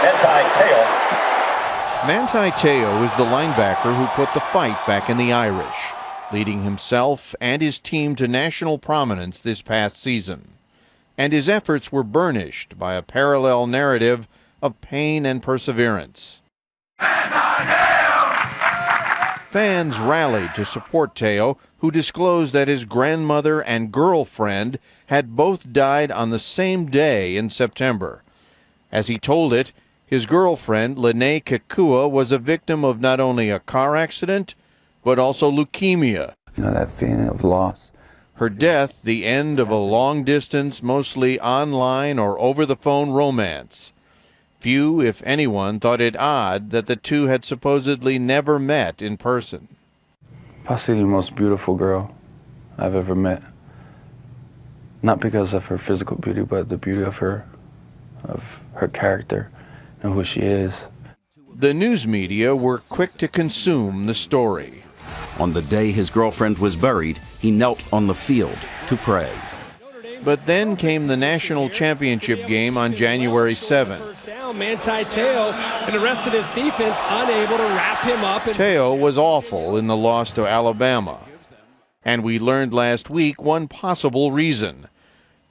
Manti Te'o. Manti Te'o is the linebacker who put the fight back in the Irish, leading himself and his team to national prominence this past season. And his efforts were burnished by a parallel narrative of pain and perseverance. Fans rallied to support Te'o, who disclosed that his grandmother and girlfriend had both died on the same day in September. As he told it, his girlfriend, Lene Kekua, was a victim of not only a car accident, but also leukemia. You know, that feeling of loss. Her death, the end of a long-distance, mostly online or over-the-phone romance. Few, if anyone, thought it odd that the two had supposedly never met in person. Possibly the most beautiful girl I've ever met. Not because of her physical beauty, but the beauty of her character and who she is. The news media were quick to consume the story. On the day his girlfriend was buried, he knelt on the field to pray. But then came the national championship game on January 7th. First down, Manti Te'o and the rest of his defense unable to wrap him up. Te'o was awful in the loss to Alabama. And we learned last week one possible reason.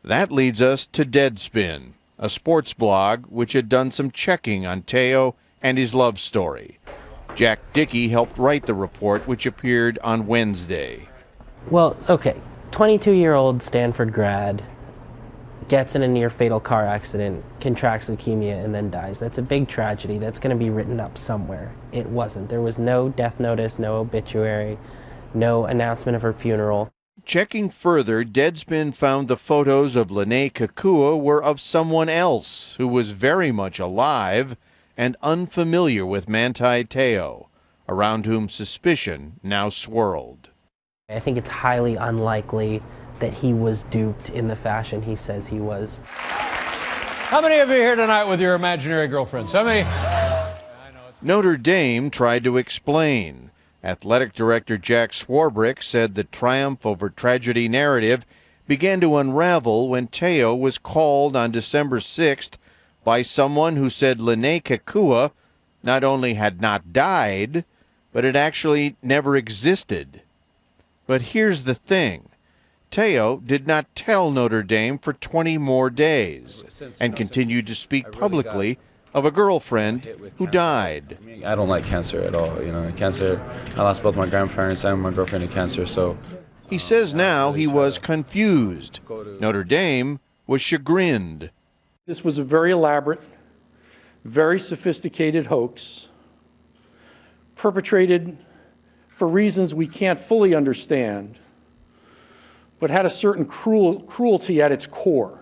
That leads us to Deadspin, a sports blog which had done some checking on Te'o and his love story. Jack Dickey helped write the report, which appeared on Wednesday. Well, okay, 22-year-old Stanford grad gets in a near-fatal car accident, contracts leukemia, and then dies. That's a big tragedy. That's going to be written up somewhere. It wasn't. There was no death notice, no obituary, no announcement of her funeral. Checking further, Deadspin found the photos of Lene Kekua were of someone else who was very much alive and unfamiliar with Manti Te'o, around whom suspicion now swirled. I think it's highly unlikely that he was duped in the fashion he says he was. How many of you here tonight with your imaginary girlfriends? How many? Notre Dame tried to explain. Athletic director Jack Swarbrick said the triumph over tragedy narrative began to unravel when Te'o was called on December 6th by someone who said Lene Kekua not only had not died, but had actually never existed. But here's the thing. Te'o did not tell Notre Dame for 20 more days and continued to speak publicly of a girlfriend who died. I don't like cancer at all. You know, cancer, I lost both my grandparents and my girlfriend to cancer, so. He says now he was confused. Notre Dame was chagrined. This was a very elaborate, very sophisticated hoax, perpetrated for reasons we can't fully understand, but had a certain cruelty at its core.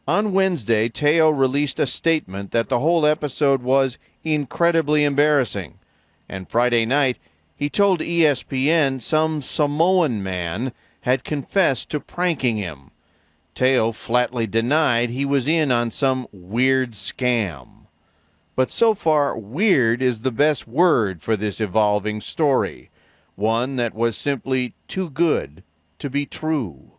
On Wednesday, Te'o released a statement that the whole episode was incredibly embarrassing. And Friday night, he told ESPN some Samoan man had confessed to pranking him. Te'o flatly denied he was in on some weird scam. But so far, weird is the best word for this evolving story, one that was simply too good to be true.